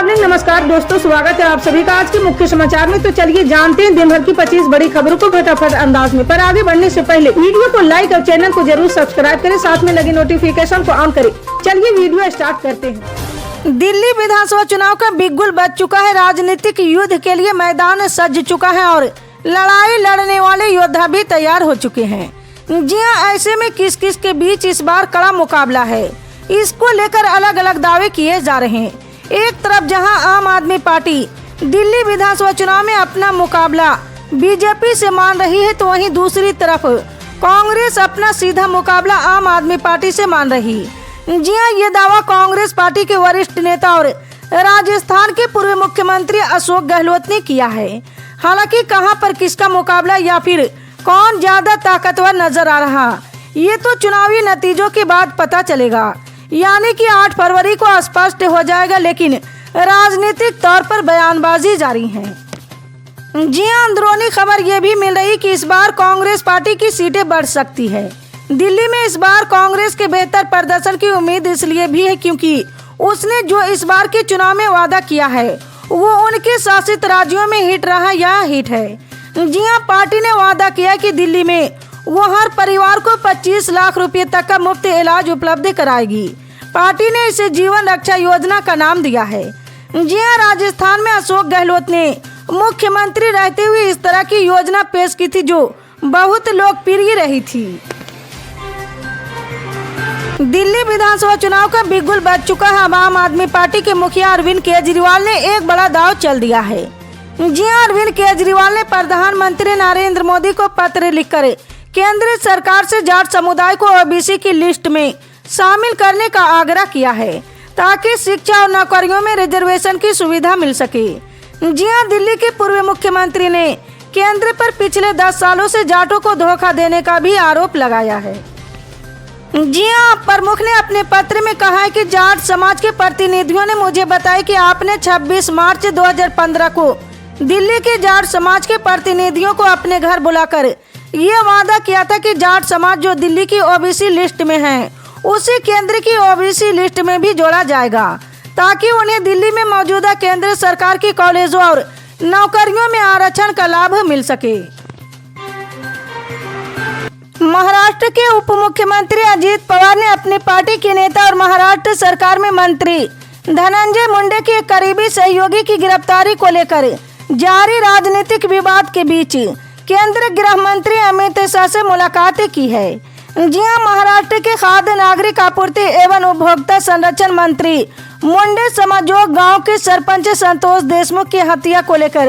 Morning. नमस्कार दोस्तों, स्वागत है आप सभी का आज के मुख्य समाचार में। तो चलिए जानते हैं दिन भर की 25 बड़ी खबरों को फटाफट अंदाज में। पर आगे बढ़ने से पहले वीडियो को लाइक और चैनल को जरूर सब्सक्राइब करें, साथ में लगे नोटिफिकेशन को ऑन करें। चलिए वीडियो स्टार्ट करते हैं। दिल्ली विधानसभा चुनाव का बिगुल बज चुका है। राजनीतिक युद्ध के लिए मैदान सज चुका है और लड़ाई लड़ने वाले योद्धा भी तैयार हो चुके हैं। जी हाँ, ऐसे में किस किस के बीच इस बार कड़ा मुकाबला है, इसको लेकर अलग अलग दावे किए जा रहे हैं। एक तरफ जहां आम आदमी पार्टी दिल्ली विधानसभा चुनाव में अपना मुकाबला बीजेपी से मान रही है, तो वहीं दूसरी तरफ कांग्रेस अपना सीधा मुकाबला आम आदमी पार्टी से मान रही। जी हाँ, ये दावा कांग्रेस पार्टी के वरिष्ठ नेता और राजस्थान के पूर्व मुख्यमंत्री अशोक गहलोत ने किया है। हालांकि कहां पर किसका मुकाबला या फिर कौन ज्यादा ताकतवर नजर आ रहा, ये तो चुनावी नतीजों के बाद पता चलेगा, यानी कि 8 फरवरी को स्पष्ट हो जाएगा। लेकिन राजनीतिक तौर पर बयानबाजी जारी है। जी हां, अंदरूनी खबर ये भी मिल रही कि इस बार कांग्रेस पार्टी की सीटें बढ़ सकती है। दिल्ली में इस बार कांग्रेस के बेहतर प्रदर्शन की उम्मीद इसलिए भी है क्योंकि उसने जो इस बार के चुनाव में वादा किया है वो उनके शासित राज्यों में हिट रहा या हिट है। जी हां, पार्टी ने वादा किया कि दिल्ली में वो हर परिवार को 25 लाख रुपए तक का मुफ्त इलाज उपलब्ध कराएगी। पार्टी ने इसे जीवन रक्षा योजना का नाम दिया है। जी हां, राजस्थान में अशोक गहलोत ने मुख्यमंत्री रहते हुए इस तरह की योजना पेश की थी जो बहुत लोकप्रिय रही थी। दिल्ली विधानसभा चुनाव का बिगुल बज चुका है। अब आम आदमी पार्टी के मुखिया अरविंद केजरीवाल ने एक बड़ा दांव चल दिया है। जी हां, अरविंद केजरीवाल ने प्रधानमंत्री नरेंद्र मोदी को पत्र लिखकर केंद्र सरकार से जाट समुदाय को ओबीसी की लिस्ट में शामिल करने का आग्रह किया है, ताकि शिक्षा और नौकरियों में रिजर्वेशन की सुविधा मिल सके। जी हां, दिल्ली के पूर्व मुख्यमंत्री ने केंद्र पर पिछले 10 सालों से जाटों को धोखा देने का भी आरोप लगाया है। जी हां, प्रमुख ने अपने पत्र में कहा है कि जाट समाज के प्रतिनिधियों ने मुझे बताया कि आपने 26 मार्च 2015 को दिल्ली के जाट समाज के प्रतिनिधियों को अपने घर बुलाकर ये वादा किया था कि जाट समाज जो दिल्ली की ओबीसी लिस्ट में है उसे केंद्र की ओबीसी लिस्ट में भी जोड़ा जाएगा, ताकि उन्हें दिल्ली में मौजूदा केंद्र सरकार की कॉलेजों और नौकरियों में आरक्षण का लाभ मिल सके। महाराष्ट्र के उप मुख्यमंत्री अजित पवार ने अपनी पार्टी के नेता और महाराष्ट्र सरकार में मंत्री धनंजय मुंडे के करीबी सहयोगी की गिरफ्तारी को लेकर जारी राजनीतिक विवाद के बीच केंद्रीय गृह मंत्री अमित शाह से मुलाकात की है। जी हां, महाराष्ट्र के खाद्य नागरिक आपूर्ति एवं उपभोक्ता संरक्षण मंत्री मुंडे समाजोग गांव के सरपंच संतोष देशमुख की हत्या को लेकर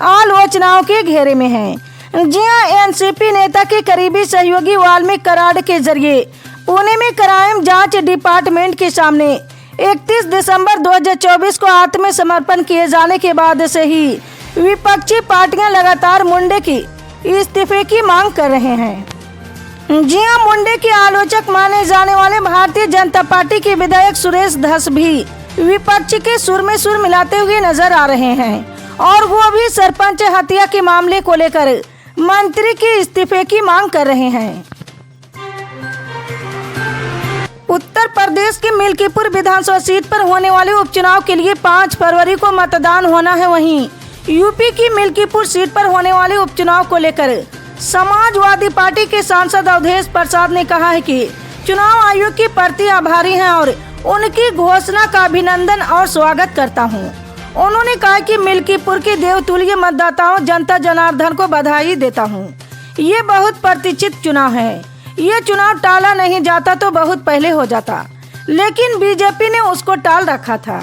आलोचनाओं के घेरे में हैं। जी हां, एनसीपी नेता के करीबी सहयोगी वाल्मीकि कराड़ के जरिए पुणे में क्राइम जांच डिपार्टमेंट के सामने 31 दिसंबर 2024 को आत्मसमर्पण किए जाने के बाद से ही विपक्षी पार्टियां लगातार मुंडे की इस्तीफे की मांग कर रहे हैं। जी हां, मुंडे के आलोचक माने जाने वाले भारतीय जनता पार्टी के विधायक सुरेश धस भी विपक्ष के सुर में सुर मिलाते हुए नजर आ रहे हैं और वो भी सरपंच हत्या के मामले को लेकर मंत्री के इस्तीफे की मांग कर रहे हैं। उत्तर प्रदेश के मिल्कीपुर विधानसभा सीट पर होने वाले उपचुनाव के लिए 5 फरवरी को मतदान होना है। वहीं यूपी की मिल्कीपुर सीट पर होने वाले उपचुनाव को लेकर समाजवादी पार्टी के सांसद अवधेश प्रसाद ने कहा है कि चुनाव आयोग के प्रति आभारी हैं और उनकी घोषणा का अभिनंदन और स्वागत करता हूं। उन्होंने कहा कि मिल्कीपुर के देवतुल्य मतदाताओं जनता जनार्दन को बधाई देता हूं। ये बहुत प्रतीक्षित चुनाव है। ये चुनाव टाला नहीं जाता तो बहुत पहले हो जाता, लेकिन बीजेपी ने उसको टाल रखा था।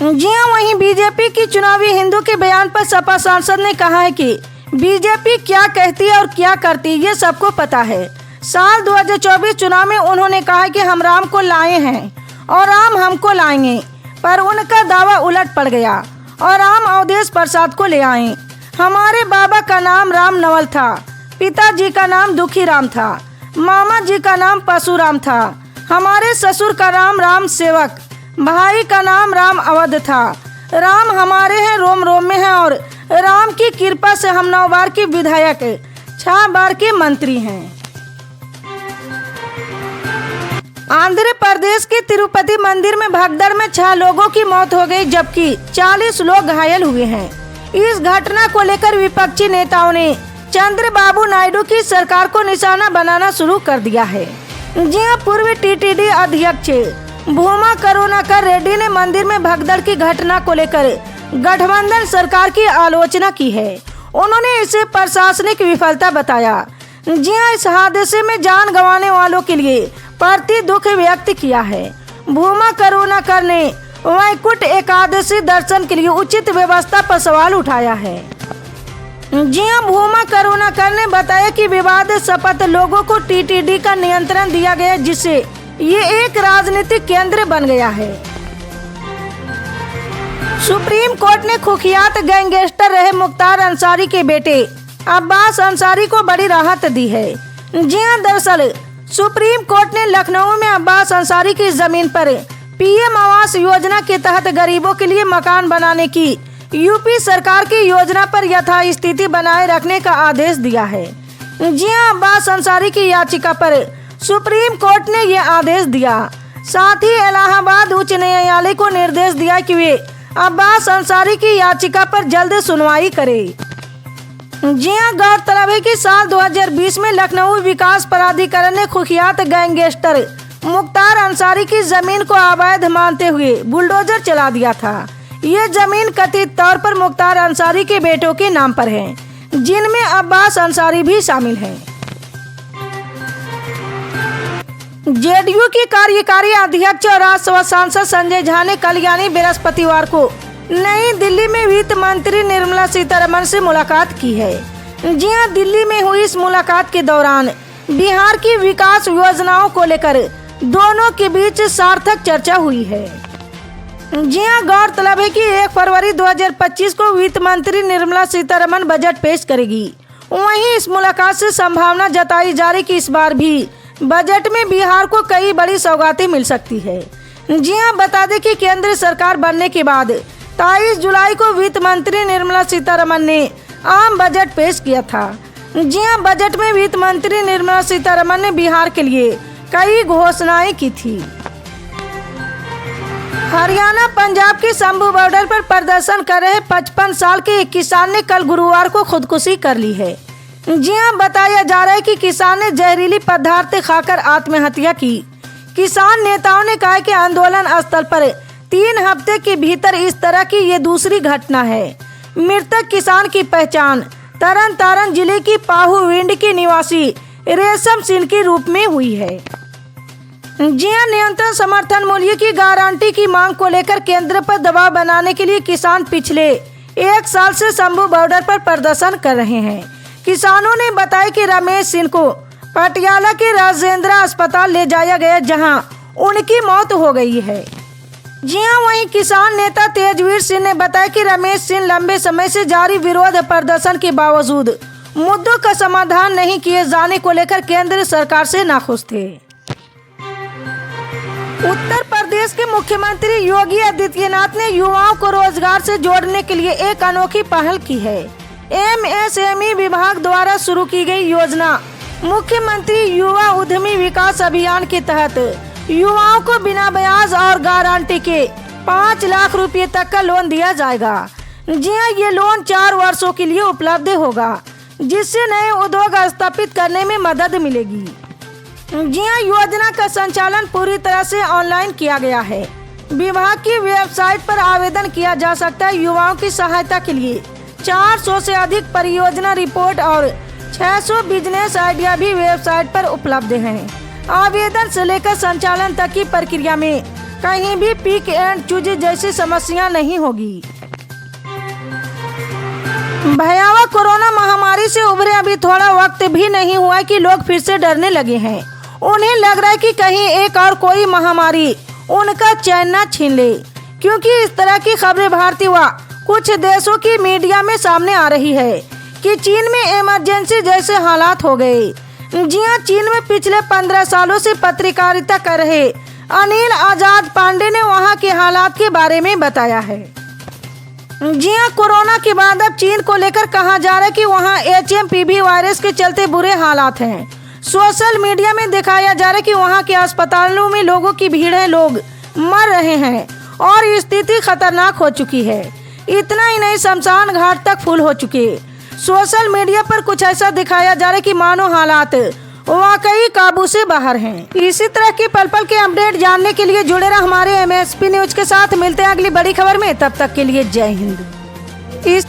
जी हां, वहीं बीजेपी की चुनावी हिंदू के बयान पर सपा सांसद ने कहा है कि बीजेपी क्या कहती है और क्या करती है ये सबको पता है। साल 2024 चुनाव में उन्होंने कहा कि हम राम को लाए हैं और राम हमको लाएंगे, पर उनका दावा उलट पड़ गया और राम अवधेश प्रसाद को ले आए। हमारे बाबा का नाम राम नवल था, पिताजी का नाम दुखी राम था, मामा जी का नाम परशुराम था, हमारे ससुर का नाम राम सेवक, भाई का नाम राम अवध था। राम हमारे हैं, रोम रोम में हैं और राम की कृपा से हम 9 बार के विधायक, 6 बार के मंत्री हैं। आंध्र प्रदेश के तिरुपति मंदिर में भगदड़ में 6 लोगों की मौत हो गई, जबकि 40 लोग घायल हुए हैं। इस घटना को लेकर विपक्षी नेताओं ने चंद्रबाबू नायडू की सरकार को निशाना बनाना शुरू कर दिया है। जी हां, पूर्व टीटीडी अध्यक्ष भूमा करुणाकर रेड्डी ने मंदिर में भगदड़ की घटना को लेकर गठबंधन सरकार की आलोचना की है। उन्होंने इसे प्रशासनिक विफलता बताया। जी हां, इस हादसे में जान गंवाने वालों के लिए प्रति दुख व्यक्त किया है। भूमा करुणाकर ने वैकुंठ एकादशी दर्शन के लिए उचित व्यवस्था पर सवाल उठाया है। जी हां, भूमा करुणाकर ने बताया कि विवादित शपथ लोगों को टीटीडी का नियंत्रण दिया गया, जिससे ये एक राजनीतिक केंद्र बन गया है। सुप्रीम कोर्ट ने कुख्यात गैंगस्टर रहे मुख्तार अंसारी के बेटे अब्बास अंसारी को बड़ी राहत दी है। जी हां, दरअसल सुप्रीम कोर्ट ने लखनऊ में अब्बास अंसारी की जमीन पर पीएम आवास योजना के तहत गरीबों के लिए मकान बनाने की यूपी सरकार की योजना पर यथास्थिति बनाए रखने का आदेश दिया है। जी हां, अब्बास अंसारी की याचिका पर सुप्रीम कोर्ट ने ये आदेश दिया। साथ ही इलाहाबाद उच्च न्यायालय को निर्देश दिया कि वे अब्बास अंसारी की याचिका पर जल्द सुनवाई करे। जी हां, गौरतलब है कि साल 2020 में लखनऊ विकास प्राधिकरण ने कुख्यात गैंगस्टर मुख्तार अंसारी की जमीन को अवैध मानते हुए बुलडोजर चला दिया था। ये जमीन कथित तौर पर मुख्तार अंसारी के बेटों के नाम पर है, जिनमें अब्बास अंसारी भी शामिल हैं। जेडीयू की कार्यकारी अध्यक्ष और राज्यसभा सांसद संजय झा ने कल यानी बृहस्पतिवार को नई दिल्ली में वित्त मंत्री निर्मला सीतारमण से मुलाकात की है। जी हां, दिल्ली में हुई इस मुलाकात के दौरान बिहार की विकास योजनाओं को लेकर दोनों के बीच सार्थक चर्चा हुई है। जी हां, गौरतलब है कि 1 फरवरी 2025 को वित्त मंत्री निर्मला सीतारमण बजट पेश करेगी। वहीं इस मुलाकात से संभावना जताई जा रही कि इस बार भी बजट में बिहार को कई बड़ी सौगातें मिल सकती है। जी हां, बता दें कि केंद्र सरकार बनने के बाद 23 जुलाई को वित्त मंत्री निर्मला सीतारमण ने आम बजट पेश किया था। जी हां, बजट में वित्त मंत्री निर्मला सीतारमण ने बिहार के लिए कई घोषणाएं की थी। हरियाणा पंजाब के शंभू बॉर्डर पर प्रदर्शन कर रहे 55 साल के एक किसान ने कल गुरुवार को खुदकुशी कर ली है। जी हां, बताया जा रहा है कि किसान ने जहरीली पदार्थ खाकर आत्महत्या की। किसान नेताओं ने कहा कि आंदोलन स्थल पर 3 हफ्ते के भीतर इस तरह की ये दूसरी घटना है। मृतक किसान की पहचान तरन तारण जिले की पाहूविंड के निवासी रेशम सिंह के रूप में हुई है। जी हां, न्यूनतम समर्थन मूल्य की गारंटी की मांग को लेकर केंद्र पर दबाव बनाने के लिए किसान पिछले 1 साल से शंभू बॉर्डर पर प्रदर्शन कर रहे हैं। किसानों ने बताया कि रमेश सिंह को पटियाला के राजेंद्र अस्पताल ले जाया गया, जहां उनकी मौत हो गई है। जी हां, वहीं किसान नेता तेजवीर सिंह ने बताया कि रमेश सिंह लंबे समय से जारी विरोध प्रदर्शन के बावजूद मुद्दों का समाधान नहीं किए जाने को लेकर केंद्र सरकार से नाखुश थे। उत्तर प्रदेश के मुख्यमंत्री योगी आदित्यनाथ ने युवाओं को रोजगार से जोड़ने के लिए एक अनोखी पहल की है। एमएसएमई विभाग द्वारा शुरू की गई योजना मुख्यमंत्री युवा उद्यमी विकास अभियान के तहत युवाओं को बिना ब्याज और गारंटी के 5 लाख रुपए तक का लोन दिया जाएगा। जी हां, ये लोन 4 वर्षों के लिए उपलब्ध होगा, जिससे नए उद्योग स्थापित करने में मदद मिलेगी। जी हां, योजना का संचालन पूरी तरह से ऑनलाइन किया गया है। विभाग की वेबसाइट पर आवेदन किया जा सकता है। युवाओं की सहायता के लिए 400 से अधिक परियोजना रिपोर्ट और 600 बिजनेस आइडिया भी वेबसाइट पर उपलब्ध हैं। आवेदन से लेकर संचालन तक की प्रक्रिया में कहीं भी पिक एंड चूज जैसी समस्या नहीं होगी। भयावह कोरोना महामारी से उभरे अभी थोड़ा वक्त भी नहीं हुआ कि लोग फिर से डरने लगे हैं। उन्हें लग रहा है कि कहीं एक और कोई महामारी उनका चैन न छीन ले, क्योंकि इस तरह की खबरें भारतीय व कुछ देशों की मीडिया में सामने आ रही है कि चीन में इमरजेंसी जैसे हालात हो गए। जी हां, चीन में पिछले 15 सालों से पत्रकारिता कर रहे अनिल आजाद पांडे ने वहां के हालात के बारे में बताया है। जी हां, कोरोना के बाद अब चीन को लेकर कहा जा रहा है कि वहां HMPV वायरस के चलते बुरे हालात हैं। सोशल मीडिया में दिखाया जा रहा है कि वहां के अस्पतालों में लोगों की भीड़ है, लोग मर रहे हैं और स्थिति खतरनाक हो चुकी है। इतना ही नहीं, शमशान घाट तक फुल हो चुके। सोशल मीडिया पर कुछ ऐसा दिखाया जा रहा है कि मानो हालात वाकई काबू से बाहर हैं। इसी तरह की पल पल के अपडेट जानने के लिए जुड़े रहे हमारे MSP न्यूज के साथ। मिलते हैं अगली बड़ी खबर में, तब तक के लिए जय हिंद। इस